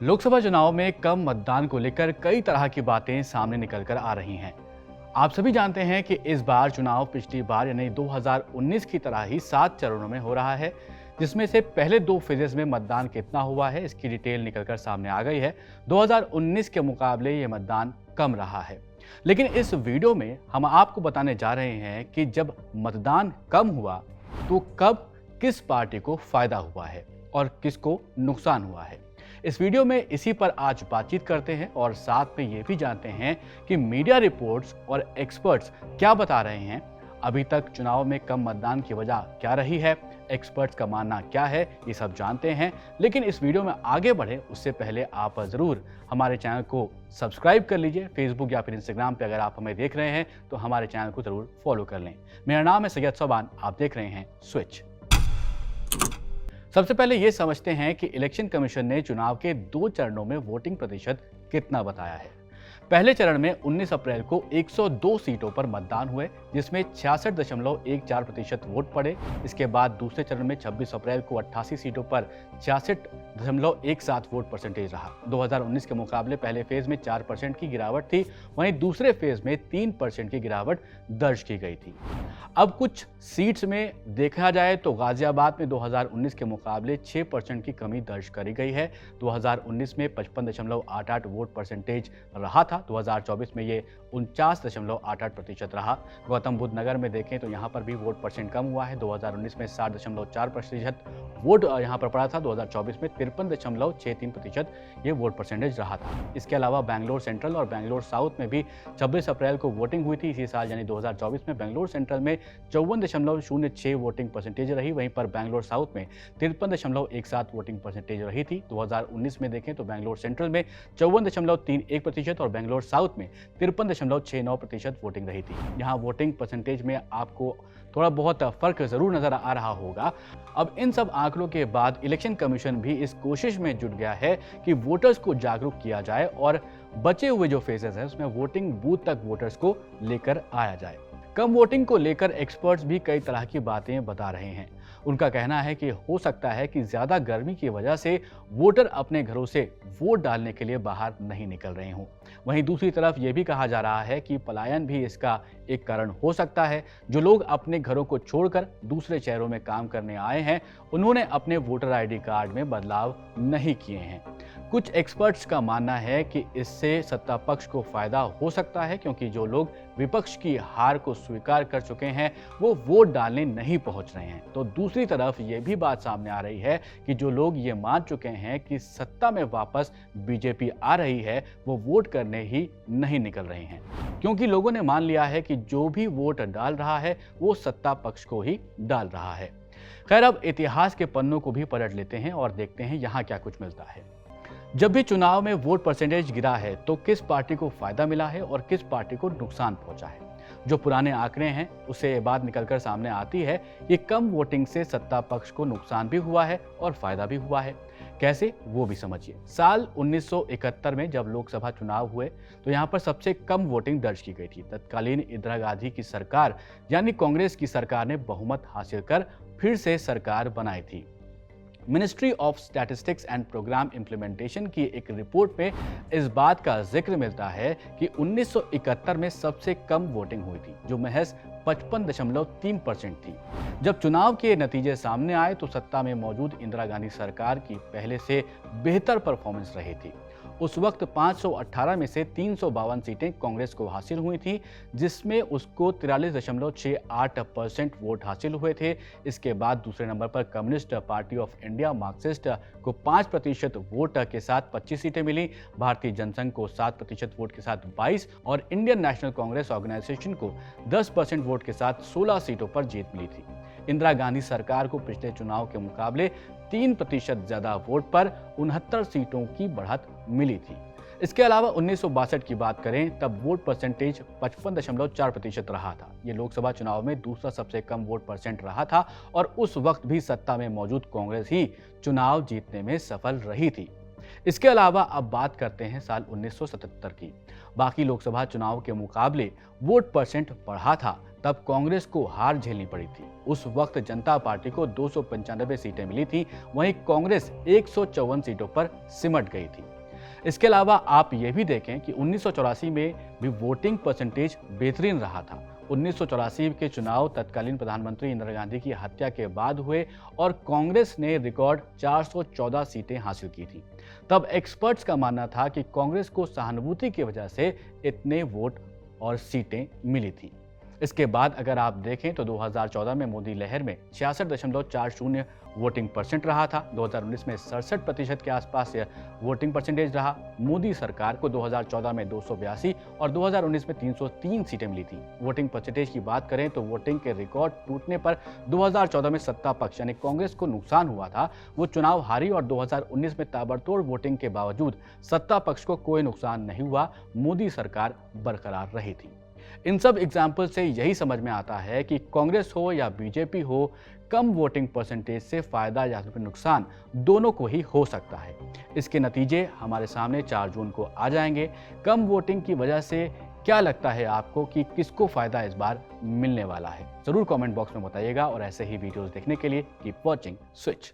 लोकसभा चुनाव में कम मतदान को लेकर कई तरह की बातें सामने निकलकर आ रही हैं। आप सभी जानते हैं कि इस बार चुनाव पिछली बार यानी 2019 की तरह ही 7 चरणों में हो रहा है, जिसमें से पहले 2 फेजेस में मतदान कितना हुआ है इसकी डिटेल निकलकर सामने आ गई है। 2019 के मुकाबले ये मतदान कम रहा है, लेकिन इस वीडियो में हम आपको बताने जा रहे हैं कि जब मतदान कम हुआ तो कब किस पार्टी को फायदा हुआ है और किसको नुकसान हुआ है। इस वीडियो में इसी पर आज बातचीत करते हैं और साथ में ये भी जानते हैं कि मीडिया रिपोर्ट्स और एक्सपर्ट्स क्या बता रहे हैं। अभी तक चुनाव में कम मतदान की वजह क्या रही है, एक्सपर्ट्स का मानना क्या है, ये सब जानते हैं। लेकिन इस वीडियो में आगे बढ़े उससे पहले आप ज़रूर हमारे चैनल को सब्सक्राइब कर लीजिए। फेसबुक या फिर इंस्टाग्राम पे अगर आप हमें देख रहे हैं तो हमारे चैनल को ज़रूर फॉलो कर लें। मेरा नाम है सैयद सोबान, आप देख रहे हैं स्विच। सबसे पहले ये समझते हैं कि इलेक्शन कमीशन ने चुनाव के 2 चरणों में वोटिंग प्रतिशत कितना बताया है। पहले चरण में 19 अप्रैल को 102 सीटों पर मतदान हुए, जिसमें 66.14% वोट पड़े। इसके बाद दूसरे चरण में 26 अप्रैल को 88 सीटों पर 66.17 वोट परसेंटेज रहा। 2019 के मुकाबले पहले फेज में 4% की गिरावट थी, वहीं दूसरे फेज में 3% की गिरावट दर्ज की गई थी। अब कुछ सीट्स में देखा जाए तो गाजियाबाद में 2019 के मुकाबले 6% की कमी दर्ज करी गई है। 2019 में 55.88 वोट परसेंटेज रहा था, 2024 में ये 49.88% रहा। गौतम बुद्ध नगर में देखें तो यहाँ पर भी वोट परसेंट कम हुआ है। 2019 में 60.4% वोट यहाँ पर पड़ा था, 2024 में 53.63% ये वोट परसेंटेज रहा था। इसके अलावा बेंगलोर सेंट्रल और बेंगलोर साउथ में भी 26 अप्रैल को वोटिंग हुई थी। इसी साल यानी 2024 में बेंगलोर सेंट्रल में 54.06 वोटिंग परसेंटेज रही, वहीं पर बेंगलोर साउथ में 53.17 वोटिंग परसेंटेज रही थी। 2019 में देखें तो बेंगलोर सेंट्रल में 54.31% और बेंगलोर साउथ में 53.69% वोटिंग रही थी। यहाँ वोटिंग परसेंटेज में आपको थोड़ा बहुत फर्क जरूर नजर आ रहा होगा। अब इन सब आंकड़ों के बाद इलेक्शन कमीशन भी इस कोशिश में जुट गया है कि वोटर्स को जागरूक किया जाए और बचे हुए जो फेजेस हैं उसमें वोटिंग बूथ तक वोटर्स को लेकर आया जाए। कम वोटिंग को लेकर एक्सपर्ट्स भी कई तरह की बातें बता रहे हैं। उनका कहना है कि हो सकता है कि ज्यादा गर्मी की वजह से वोटर अपने घरों से वोट डालने के लिए बाहर नहीं निकल रहे हों। वहीं दूसरी तरफ ये भी कहा जा रहा है कि पलायन भी इसका एक कारण हो सकता है। जो लोग अपने घरों को छोड़कर दूसरे शहरों में काम करने आए हैं, उन्होंने अपने वोटर आईडी कार्ड में बदलाव नहीं किए हैं। कुछ एक्सपर्ट्स का मानना है कि इससे सत्ता पक्ष को फायदा हो सकता है, क्योंकि जो लोग विपक्ष की हार को स्वीकार कर चुके हैं वो वोट डालने नहीं पहुंच रहे हैं। तो दूसरी तरफ ये भी बात सामने आ रही है कि जो लोग ये मान चुके हैं कि सत्ता में वापस बीजेपी आ रही है, वो वोट करने ही नहीं निकल रहे हैं, क्योंकि लोगों ने मान लिया है कि जो भी वोट डाल रहा है वो सत्ता पक्ष को ही डाल रहा है। खैर, अब इतिहास के पन्नों को भी पलट लेते हैं और देखते हैं यहाँ क्या कुछ मिलता है। जब भी चुनाव में वोट परसेंटेज गिरा है तो किस पार्टी को फायदा मिला है और किस पार्टी को नुकसान पहुंचा है। जो पुराने आंकड़े हैं उससे ये बात निकलकर सामने आती है कि कम वोटिंग से सत्ता पक्ष को नुकसान भी हुआ है और फायदा भी हुआ है। कैसे, वो भी समझिए। साल 1971 में जब लोकसभा चुनाव हुए तो यहाँ पर सबसे कम वोटिंग दर्ज की गई थी। तत्कालीन इंदिरा गांधी की सरकार यानी कांग्रेस की सरकार ने बहुमत हासिल कर फिर से सरकार बनाई थी। Ministry of statistics and programme implementation की एक रिपोर्ट में इस बात का जिक्र मिलता है कि 1971 में सबसे कम वोटिंग हुई थी, जो महज 55.3% थी। जब चुनाव के नतीजे सामने आए तो सत्ता में मौजूद इंदिरा गांधी सरकार की पहले से बेहतर परफॉर्मेंस रही थी। उस वक्त 518 में से 352 सीटें कांग्रेस को हासिल हुई थी, जिसमें उसको 43.68% वोट हासिल हुए थे। इसके बाद दूसरे नंबर पर communist party of India Marxist को 5% वोट के साथ 25 सीटें मिली, भारतीय जनसंघ को 7% वोट के साथ 22 और इंडियन नेशनल कांग्रेस ऑर्गेनाइजेशन को 10% वोट के साथ 16 सीटों पर जीत मिली थी। इंदिरा गांधी सरकार को पिछले चुनाव के मुकाबले 3% ज्यादा वोट पर 69 सीटों की बढ़त मिली थी। इसके अलावा 1962 की बात करें तब वोट परसेंटेज 55.4% रहा था। ये लोकसभा चुनाव में दूसरा सबसे कम वोट परसेंट रहा था और उस वक्त भी सत्ता में मौजूद कांग्रेस ही चुनाव जीतने में सफल रही थी। इसके अलावा अब बात करते हैं साल 1977 की। बाकी लोकसभा चुनाव के मुकाबले वोट परसेंट बढ़ा था, तब कांग्रेस को हार झेलनी पड़ी थी। उस वक्त जनता पार्टी को 295 सीटें मिली थी, वहीं कांग्रेस 154 सीटों पर सिमट गई थी। इसके अलावा आप ये भी देखें कि 1984 में भी वोटिंग परसेंटेज बेहतरीन रहा था। 1984 के चुनाव तत्कालीन प्रधानमंत्री इंदिरा गांधी की हत्या के बाद हुए और कांग्रेस ने रिकॉर्ड 414 सीटें हासिल की थी। तब एक्सपर्ट्स का मानना था कि कांग्रेस को सहानुभूति की वजह से इतने वोट और सीटें मिली थी। इसके बाद अगर आप देखें तो 2014 में मोदी लहर में 66.40 वोटिंग परसेंट रहा था। 2019 में 67% के आसपास वोटिंग परसेंटेज रहा। मोदी सरकार को 2014 में 282 और 2019 में 303 सीटें मिली थी। वोटिंग परसेंटेज की बात करें तो वोटिंग के रिकॉर्ड टूटने पर 2014 में सत्ता पक्ष यानी कांग्रेस को नुकसान हुआ था। वो चुनाव हारी और 2019 में ताबड़तोड़ वोटिंग के बावजूद सत्ता पक्ष को कोई नुकसान नहीं हुआ। मोदी सरकार बरकरार रही थी। इन सब एग्जाम्पल से यही समझ में आता है कि कांग्रेस हो या बीजेपी हो, कम वोटिंग परसेंटेज से फायदा या फिर नुकसान दोनों को ही हो सकता है। इसके नतीजे हमारे सामने 4 जून को आ जाएंगे। कम वोटिंग की वजह से क्या लगता है आपको कि किसको फायदा इस बार मिलने वाला है? जरूर कमेंट बॉक्स में बताइएगा और ऐसे ही वीडियोस देखने के लिए कीप वॉचिंग स्विच।